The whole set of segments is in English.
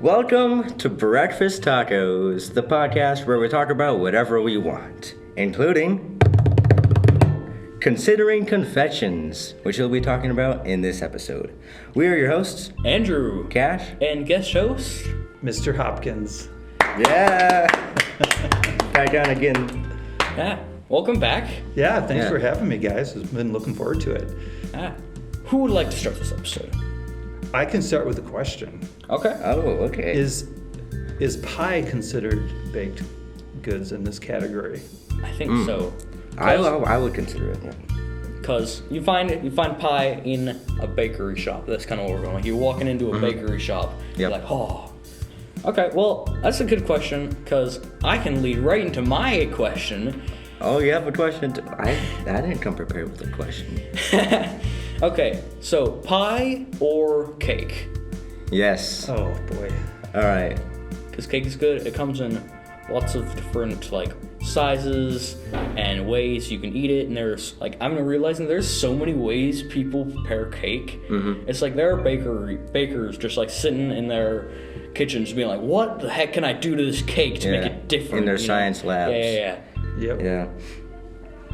Welcome to Breakfast Tacos, the podcast where we talk about whatever we want, including considering Confections, which we'll be talking about in this episode. We are your hosts, Andrew, Cash, and guest host, Mr. Hopkins. Yeah! Back down again. Yeah, welcome back. Yeah, thanks for having me, guys. I've been looking forward to it. Who would like to start this episode? I can start with a question. Okay. Oh, okay. Is pie considered baked goods in this category? I think so. I would consider it, yeah. Because you find pie in a bakery shop. That's kind of what we're going. You're walking into a bakery shop. You're like, oh. Okay, well, that's a good question because I can lead right into my question. Oh, you have a question? I didn't come prepared with a question. Okay, so pie or cake? Yes. Oh, boy. All right. Because cake is good. It comes in lots of different, sizes and ways you can eat it. And there's, I'm realizing there's so many ways people prepare cake. Mm-hmm. It's like there are bakers just, sitting in their kitchens being like, what the heck can I do to this cake to make it different? In their science labs. Yeah. Yep. Yeah.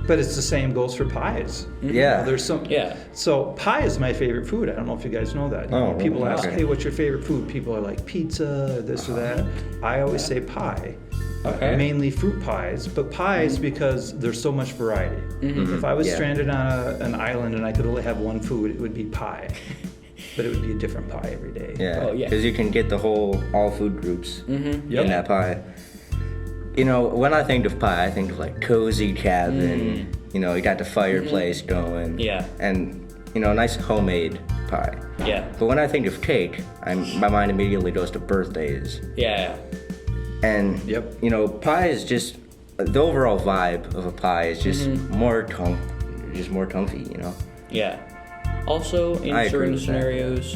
But it's the same goes for pies. Mm-hmm. Yeah. There's some. Yeah. So pie is my favorite food. I don't know if you guys know that. People ask, hey, what's your favorite food? People are like pizza, this or that. I always say pie. Okay. Mainly fruit pies, but pies because there's so much variety. Mm-hmm. If I was stranded on an island and I could only have one food, it would be pie. But it would be a different pie every day. Yeah. Oh, yeah. Because you can get all food groups in that pie. You know, when I think of pie, I think of cozy cabin. You know, you got the fireplace going. Yeah. And, nice homemade pie. Yeah. But when I think of cake, my mind immediately goes to birthdays. Yeah. And, pie is just, the overall vibe of a pie is just more comfy, Yeah. Also, in certain with scenarios,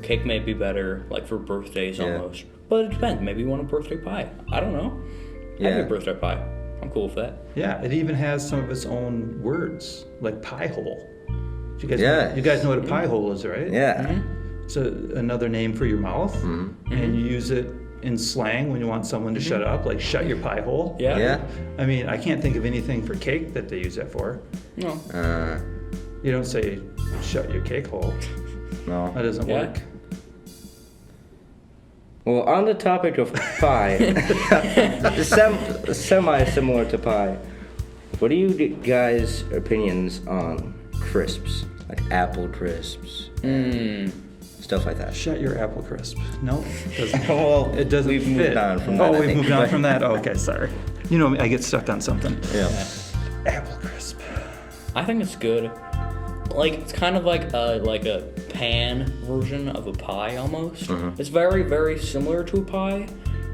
cake may be better, for birthdays almost. But it depends. Maybe you want a birthday pie. I don't know. Yeah. Have a birthday pie. I'm cool with that. Yeah, it even has some of its own words, like pie hole. You guys know what a pie hole is, right? Yeah. Mm-hmm. It's another name for your mouth, and you use it in slang when you want someone to shut up, like shut your pie hole. Yeah. Yeah. I mean, I can't think of anything for cake that they use that for. No. You don't say shut your cake hole. No. That doesn't work. Well, on the topic of pie, semi-similar to pie, what are you guys' opinions on crisps? Like apple crisps, stuff like that. Shut your apple crisp. No, it doesn't. Well, it doesn't we've fit. moved on from that. Oh, we've moved on from that? Oh, okay, sorry. You know me, I get stuck on something. Yeah. Apple crisp. I think it's good. It's kind of like a pan version of a pie almost. It's very, very similar to a pie.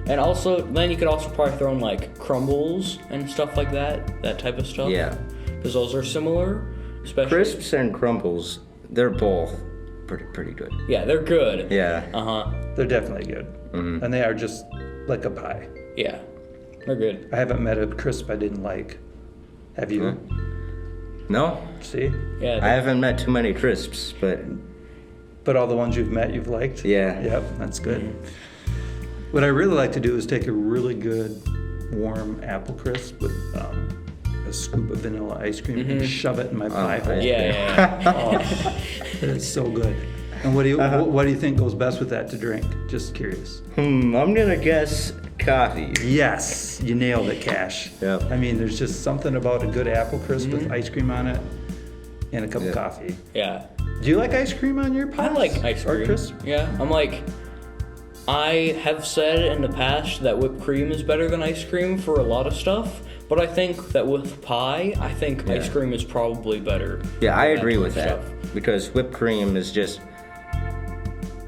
And also, then you could also probably throw in crumbles and stuff like that type of stuff. Yeah. Because those are similar, especially. Crisps and crumbles, they're both pretty good. Yeah, they're good. Yeah. They're definitely good. And they are just like a pie. Yeah, they're good. I haven't met a crisp I didn't like. Have you? No? See? Yeah. I haven't met too many crisps, But all the ones you've met, you've liked? Yeah. Yep, that's good. What I really like to do is take a really good warm apple crisp with a scoop of vanilla ice cream and shove it in my pie hole. Yeah. It's so good. And what do you think goes best with that to drink? Just curious. I'm gonna guess coffee. Yes, you nailed it, Cash. Yep. I mean, there's just something about a good apple crisp with ice cream on it and a cup of coffee. Yeah. Do you like ice cream on your pies? I like ice cream. Or crisp? Yeah. I have said in the past that whipped cream is better than ice cream for a lot of stuff, but I think that with pie, ice cream is probably better. Yeah, I agree with that. Because whipped cream is just...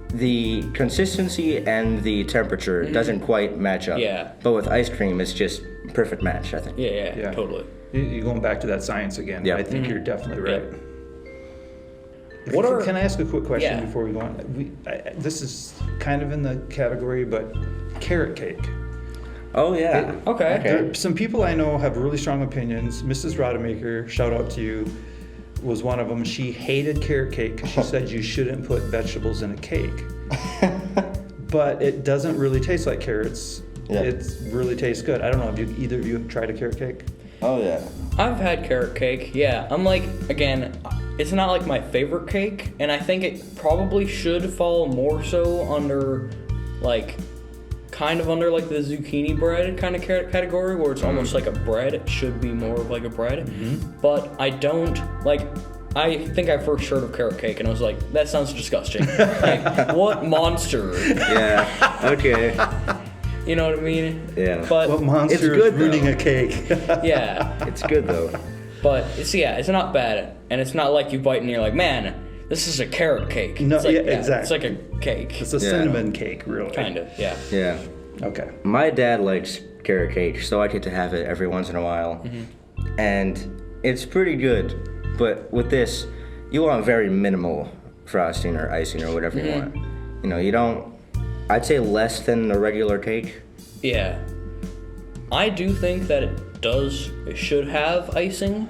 The consistency and the temperature doesn't quite match up. Yeah. But with ice cream, it's just perfect match, I think. Yeah, totally. You're going back to that science again. Yeah. I think you're definitely right. Yeah. Can I ask a quick question Yeah. before we go on? This is kind of in the category, but carrot cake. Oh, yeah. Okay. Some people I know have really strong opinions. Mrs. Rodemaker, shout out to you. was one of them. She hated carrot cake because she said you shouldn't put vegetables in a cake. but it doesn't really taste like carrots. Yeah. It really tastes good. I don't know if either of you have tried a carrot cake. Oh yeah. I've had carrot cake. Yeah, I'm like, again, it's not like my favorite cake, and I think it probably should fall more so under, like, kind of under like the zucchini bread kind of category, where it's almost like a bread. It should be more of like a bread, but I don't like. I think I first heard of carrot cake and I was like, that sounds disgusting. Like, what monster? Yeah. Okay. You know what I mean? Yeah. But What monster it's good, is ruining though. a cake? yeah, It's good though. but it's not bad, and it's not like you bite and you're like, man, this is a carrot cake. No, it's like, yeah, exactly. It's like a cake. It's a cinnamon cake, really. Kind of, yeah. Yeah. Okay. My dad likes carrot cake, so I get to have it every once in a while. And it's pretty good. But with this, you want very minimal frosting or icing or whatever you want. You know, you don't, I'd say less than a regular cake. Yeah. I do think that it should have icing,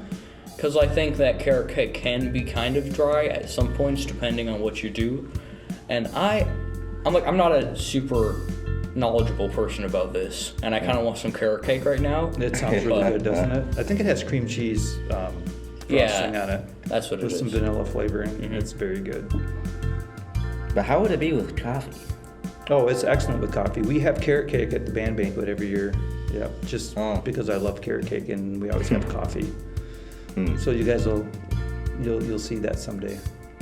because I think that carrot cake can be kind of dry at some points depending on what you do. And I'm not a super knowledgeable person about this, and I kind of want some carrot cake right now. It sounds really good, doesn't it? I think it has cream cheese frosting on it. That's what it with is. some vanilla flavoring. It's very good. But how would it be with coffee? Oh, it's excellent with coffee. We have carrot cake at the band banquet every year. Yeah, just because I love carrot cake, and we always have coffee. So you guys you'll see that someday.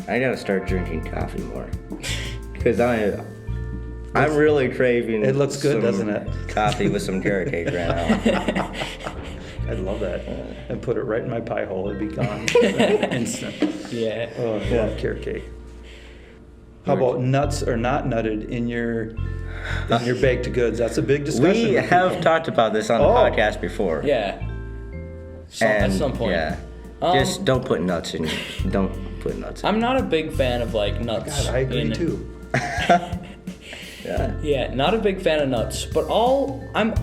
I gotta start drinking coffee more. Because I'm really craving. It looks good, some doesn't it? Coffee with some carrot cake right now. I'd love that. And put it right in my pie hole. It'd be gone instant. Yeah. Oh, I love carrot cake. How about nuts or not nutted in your baked goods? That's a big discussion. We have talked about this on the podcast before. Yeah. At some point. Yeah. Just don't put nuts in. Don't put nuts in. I'm not a big fan of like nuts. God, I agree too. Yeah. Yeah, not a big fan of nuts, but I'm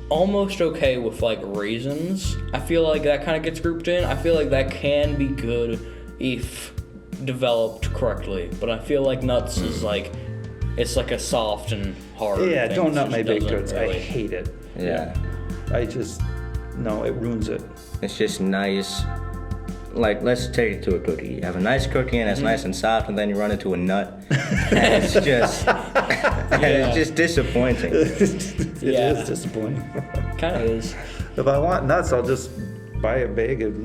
almost okay with like raisins. I feel like that kind of gets grouped in. I feel like that can be good if developed correctly, but I feel like nuts is like, it's like a soft and hard Yeah, thing. don't It nut just my baked doesn't goods. really- I hate it. Yeah. No, it ruins it. It's just nice. Like, let's take it to a cookie. You have a nice cookie and it's nice and soft, and then you run into a nut, and it's just, it's just disappointing. It Yeah. is disappointing. Kind of is. If I want nuts, I'll just buy a bag of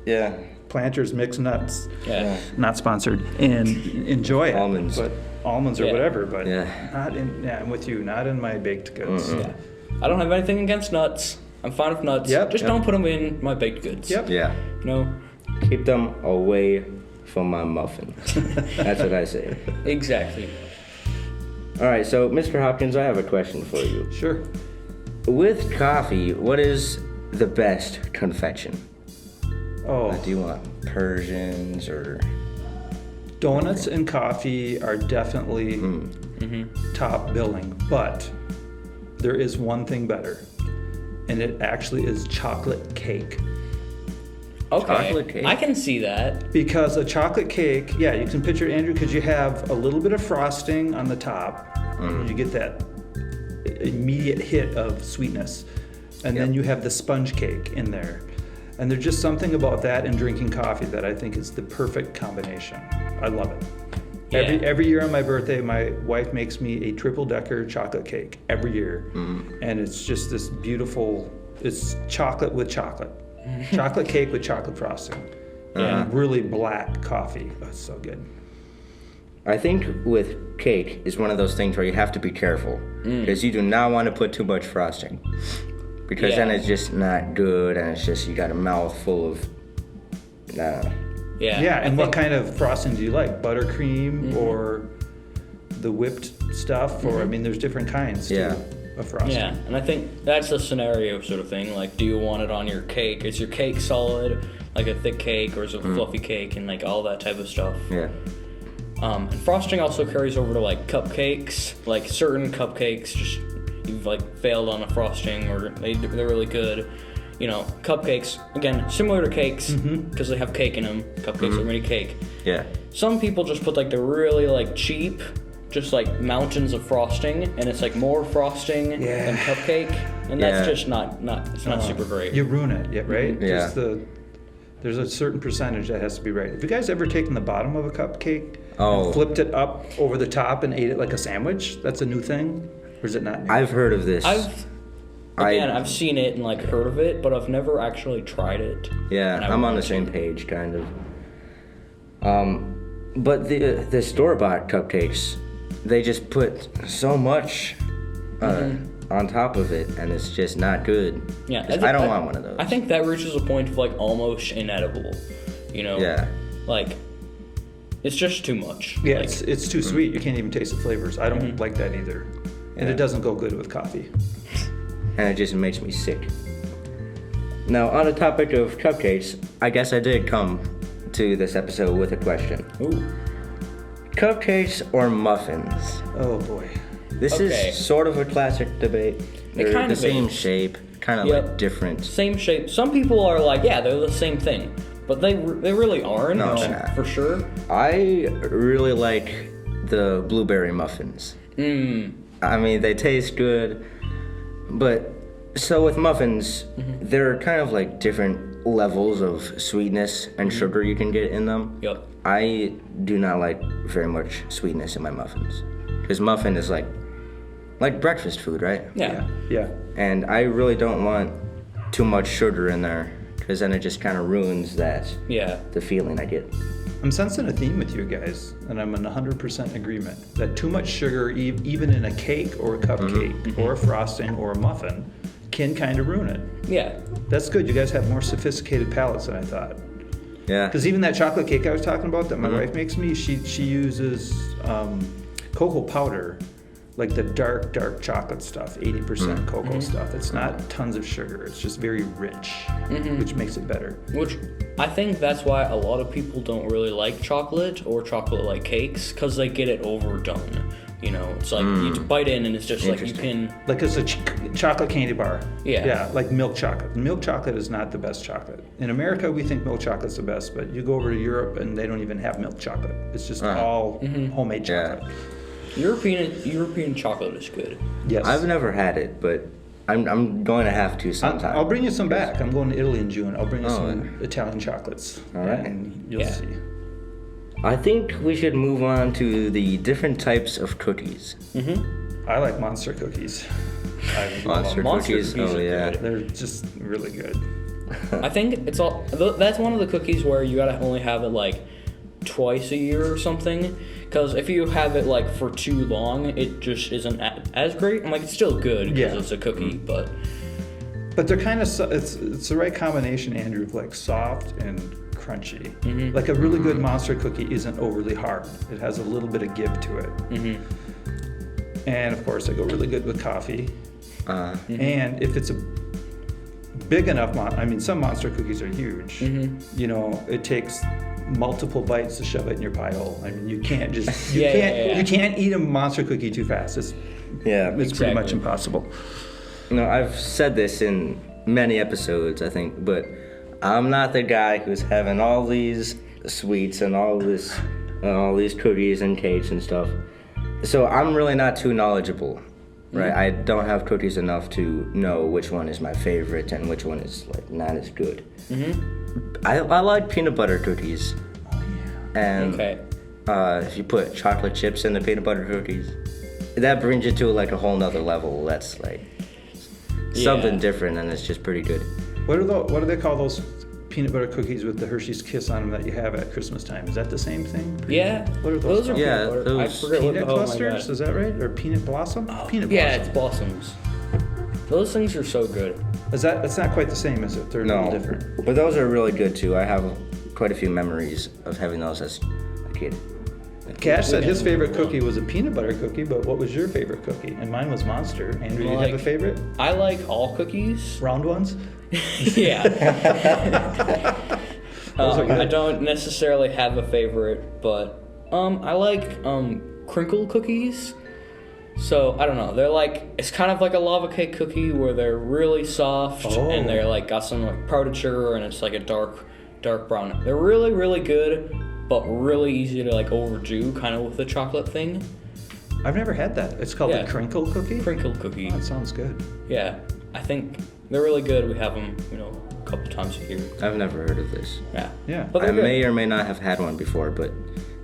Yeah. Planters mixed nuts. Yeah. Not sponsored. And enjoy it. Almonds. But almonds or Yeah. whatever. But Yeah. I'm with you. Not in my baked goods. Yeah. I don't have anything against nuts. I'm fine with nuts. Yep. Just don't put them in my baked goods. Yep. Yeah. No. Keep them away from my muffin. That's what I say. Exactly. All right, so Mr. Hopkins, I have a question for you. Sure. With coffee, what is the best confection? Oh, Do you want Persians or? donuts and coffee are definitely top billing. But there is one thing better. And it actually is chocolate cake. Okay. Chocolate cake? I can see that. Because a chocolate cake, yeah, you can picture it, Andrew, because you have a little bit of frosting on the top. You get that immediate hit of sweetness. And then you have the sponge cake in there. And there's just something about that and drinking coffee that I think is the perfect combination. I love it. Yeah. Every year on my birthday, my wife makes me a triple-decker chocolate cake every year. And it's just this beautiful, it's chocolate with chocolate. Chocolate cake with chocolate frosting. And really black coffee. Oh, it's so good. I think with cake is one of those things where you have to be careful because you do not want to put too much frosting, because then it's just not good, and it's just you got a mouth full of. Yeah. Yeah, and what kind of frosting do you like? Buttercream or the whipped stuff? Or, I mean, there's different kinds too of frosting. Yeah, and I think that's a scenario sort of thing. Like, do you want it on your cake? Is your cake solid, like a thick cake, or is it a fluffy cake, and like all that type of stuff? Yeah. And frosting also carries over to like cupcakes. Like certain cupcakes, just you've like failed on a frosting, or they're really good. You know, cupcakes, again, similar to cakes, because they have cake in them. Cupcakes are mini cake. Yeah. Some people just put like the really like cheap just like mountains of frosting, and it's like more frosting than cupcake, and that's just not it's not super great. You ruin it, right? Yeah. There's a certain percentage that has to be right. Have you guys ever taken the bottom of a cupcake Oh. and flipped it up over the top and ate it like a sandwich? That's a new thing? Or is it not new? I've heard of this. I've seen it and like heard of it, but I've never actually tried it. Yeah, I'm on the same page, kind of. But the store-bought cupcakes, they just put so much on top of it, and it's just not good. Yeah, I don't want one of those. I think that reaches a point of like almost inedible. You know? Yeah. Like, it's just too much. Yeah, like, it's too sweet. You can't even taste the flavors. I don't like that either. And it doesn't go good with coffee. And it just makes me sick. Now, on the topic of cupcakes, I guess I did come to this episode with a question. Ooh. Cupcakes or muffins? Oh boy. This is sort of a classic debate. They're kind the of same is. shape, kind of Yep. like different. Same shape. Some people are like, yeah, they're the same thing, but they really aren't. No, they're not. For sure. I really like the blueberry muffins. I mean, they taste good, but so with muffins, there are kind of like different levels of sweetness and sugar you can get in them. Yep. I do not like very much sweetness in my muffins, because muffin is like breakfast food, right? Yeah. Yeah. And I really don't want too much sugar in there, because then it just kind of ruins the feeling I get. I'm sensing a theme with you guys, and I'm in 100% agreement that too much sugar, even in a cake or a cupcake or a frosting or a muffin, can kind of ruin it. Yeah. That's good. You guys have more sophisticated palates than I thought. Yeah. Because even that chocolate cake I was talking about that my wife makes me, she uses cocoa powder, like the dark chocolate stuff, 80% cocoa stuff. It's not tons of sugar. It's just very rich, which makes it better. Which I think that's why a lot of people don't really like chocolate or chocolate-like cakes, because they get it overdone. You know, it's like you just bite in and it's just like you can... Like it's a chocolate candy bar. Yeah. Yeah, like milk chocolate. Milk chocolate is not the best chocolate. In America, we think milk chocolate's the best, but you go over to Europe and they don't even have milk chocolate. It's just all homemade chocolate. European chocolate is good. Yes. I've never had it, but I'm going to have to sometime. I'll bring you some back. I'm going to Italy in June. I'll bring you some Italian chocolates. All right. And you'll see. I think we should move on to the different types of cookies. I like monster cookies. I love Monster them. cookies? cookies Oh, are yeah. good. They're just really good. I think it's all... That's one of the cookies where you gotta only have it like twice a year or something. Because if you have it like for too long, it just isn't as great. I'm like, it's still good because it's a cookie, but they're kind of it's the right combination, Andrew, of like soft and crunchy. Like a really good monster cookie isn't overly hard. It has a little bit of give to it. And of course, they go really good with coffee. And if it's a big enough, some monster cookies are huge. You know, it takes multiple bites to shove it in your pie hole. I mean, you can't just you can't eat a monster cookie too fast. It's pretty much impossible. You know, I've said this in many episodes, I think, but I'm not the guy who's having all these sweets and all these cookies and cakes and stuff. So I'm really not too knowledgeable, right? I don't have cookies enough to know which one is my favorite and which one is like not as good. I like peanut butter cookies. Oh yeah. And if you put chocolate chips in the peanut butter cookies, that brings it to like a whole nother level. That's like something different, and it's just pretty good. What do they call those peanut butter cookies with the Hershey's Kiss on them that you have at Christmas time? Is that the same thing? yeah. What are those are called? Yeah, peanut butter. those I forget Peanut what, clusters? Is that right? Or peanut blossom? Peanut blossom. Yeah, it's blossoms. Those things are so good. That's not quite the same, is it? They're a little different. But those are really good too. I have quite a few memories of having those as a kid. Cash said his favorite cookie was a peanut butter cookie, but what was your favorite cookie? And mine was Monster. Andrew, do you have a favorite? I like all cookies. Round ones? Yeah. Those are good. I don't necessarily have a favorite, but I like crinkle cookies. So I don't know. They're like, it's kind of like a lava cake cookie where they're really soft and they're like got some like powdered sugar and it's like a dark brown. They're really, really good, but really easy to like overdo, kind of with the chocolate thing. I've never had that. It's called Yeah. the crinkle cookie? Crinkle cookie. Oh, that sounds good. Yeah, I think they're really good. We have them, a couple times a year. I've never heard of this. Yeah. Yeah. But I they're good. may or may not have had one before, but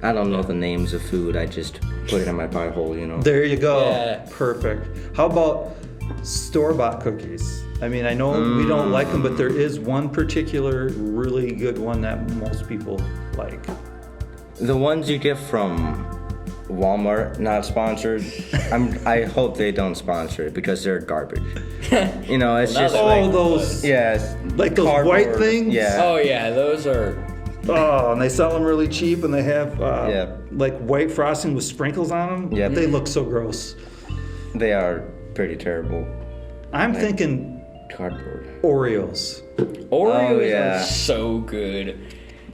I don't know the names of food. I just put it in my pie hole, There you go. Yeah. Perfect. How about store-bought cookies? I mean, I know we don't like them, but there is one particular really good one that most people like. The ones you get from Walmart, not sponsored. I hope they don't sponsor it because they're garbage. It's Well, just now like Oh, those, like those cardboard. white things? Yeah. Oh yeah, those are. Oh, and they sell them really cheap, and they have Yeah. like white frosting with sprinkles on them. Yeah. They look so gross. They are pretty terrible. I'm thinking Cardboard. Oreos. Oreos yeah. are so good.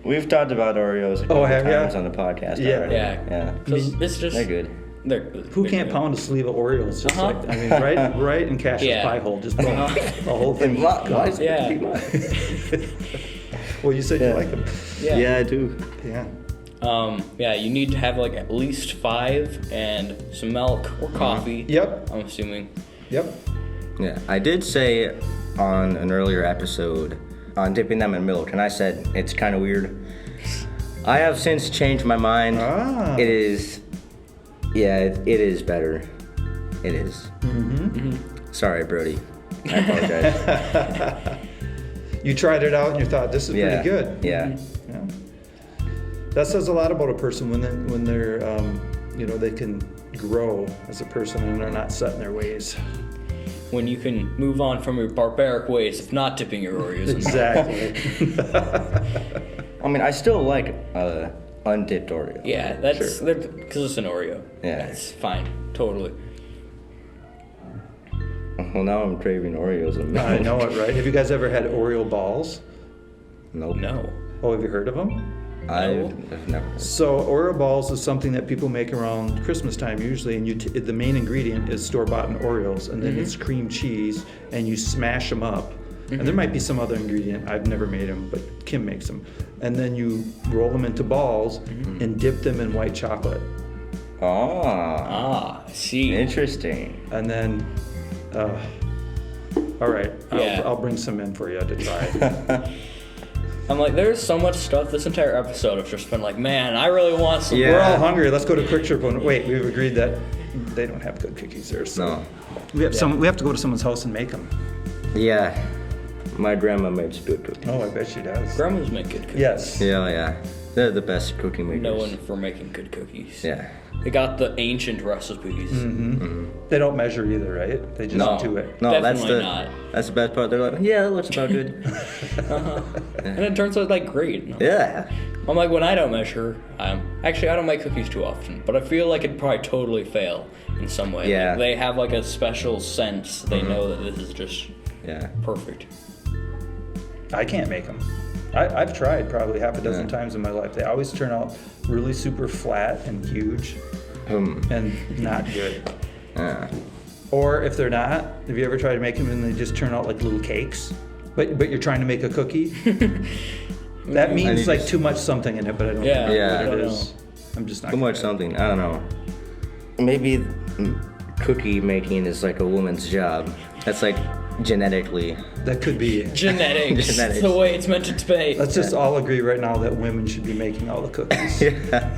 We've talked about Oreos a couple have ya? times on the podcast Yeah. already. Yeah. Yeah. 'Cause it's just. They're good. They're good. Who They're can't good. pound a sleeve of Oreos? Just Uh-huh. like, I mean, right in Cash's Yeah. pie hole. Just boom, the whole thing. Why is it Yeah. to be mine? Well, you said you Yeah. like them. Yeah. I do. Yeah. Yeah, you need to have like at least 5 and some milk or coffee. Yep. I'm assuming. Yep. Yeah, I did say on an earlier episode on dipping them in milk, and I said it's kind of weird. I have since changed my mind. Ah. It is, yeah, it is better. It is. Mm-hmm. Sorry, Brody. I apologize. You tried it out and you thought this is Yeah. pretty good. Yeah. Yeah. That says a lot about a person when they're they can grow as a person and they're not set in their ways. When you can move on from your barbaric ways of not dipping your Oreos in milk. Exactly. I mean, I still like undipped Oreo. Yeah, that's because it's an Oreo. Yeah. That's fine. Totally. Well, now I'm craving Oreos and milk. I know it, right? Have you guys ever had Oreo balls? Nope. No. Oh, have you heard of them? I've never. So Oreo balls is something that people make around Christmas time usually, and the main ingredient is store-bought Oreos, and then it's cream cheese, and you smash them up. And there might be some other ingredient. I've never made them, but Kim makes them. And then you roll them into balls and dip them in white chocolate. Oh, I see. interesting. And then, all right, Yeah. I'll bring some in for you to try. I'm like, there's so much stuff. This entire episode I've just been like, man, I really want some. Yeah. We're all hungry. Let's go to Quick Trip. Wait, we've agreed that they don't have good cookies there. So No. we have to go to someone's house and make them. Yeah. My grandma makes good cookies. Oh, I bet she does. Grandmas make good cookies. Yes. Yeah. They're the best cookie makers. Known for making good cookies. Yeah. They got the ancient recipes. They don't measure either, right? They just No. do it. No, Definitely not. That's the best part. They're like, yeah, that looks about good. And it turns out like great. Yeah. I'm like, when I don't measure, actually I don't make cookies too often, but I feel like it'd probably totally fail in some way. Yeah. Like, they have like a special sense. They know that this is just Yeah. perfect. I can't make them. I've tried probably half a dozen times in my life. They always turn out really super flat and huge and not good. Yeah. Or if they're not, have you ever tried to make them and they just turn out like little cakes? But you're trying to make a cookie? That means need like to- too much something in it, but I don't Yeah, know Yeah. what I it don't is. I'm just not Too good much at it. something. I don't know. Maybe cookie making is like a woman's job. That's like genetically. That could be. Genetics. Genetics. The way it's meant to be. Let's just all agree right now that women should be making all the cookies. Yeah.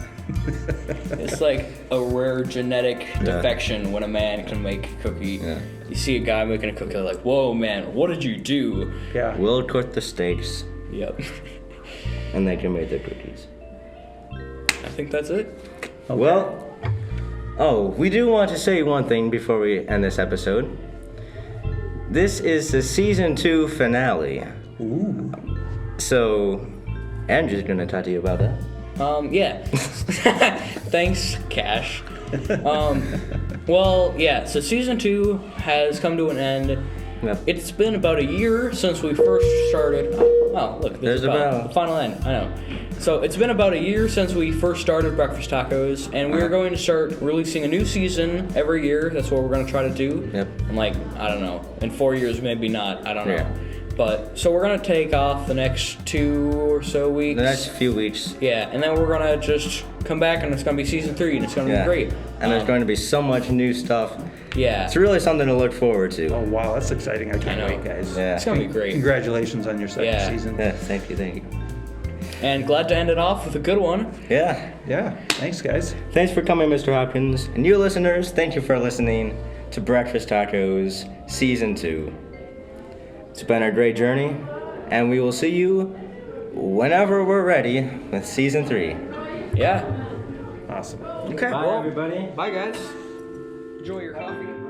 It's like a rare genetic defection when a man can make a cookie. Yeah. You see a guy making a cookie, like, whoa, man, what did you do? Yeah. We'll cook the steaks Yep. and they can make the cookies. I think that's it. Okay. Well, we do want to say one thing before we end this episode. This is the season 2 finale. Ooh. So, Andrew's gonna talk to you about that. Yeah. Thanks, Cash. Well, yeah, so season 2 has come to an end. Yep. It's been about a year since we first started. Oh, look, There's is a about bell. the final end. I know. So it's been about a year since we first started Breakfast Tacos, and we're going to start releasing a new season every year. That's what we're going to try to do. Yep. And like, I don't know, in 4 years maybe not. I don't know. Yeah. But so we're gonna take off the next 2 or so weeks. The next few weeks. Yeah, and then we're gonna just come back, and it's gonna be season 3, and it's gonna be great. And there's going to be so much new stuff. Yeah. It's really something to look forward to. Oh wow, that's exciting! I can't I know. wait, guys. Yeah. It's gonna be great. Congratulations on your second season. Yeah, thank you. And glad to end it off with a good one. Yeah. Yeah. Thanks, guys. Thanks for coming, Mr. Hopkins. And you listeners, thank you for listening to Breakfast Tacos Season 2. It's been a great journey, and we will see you whenever we're ready with Season 3. Yeah. Awesome. Okay. Bye, everybody. Bye, guys. Enjoy your coffee.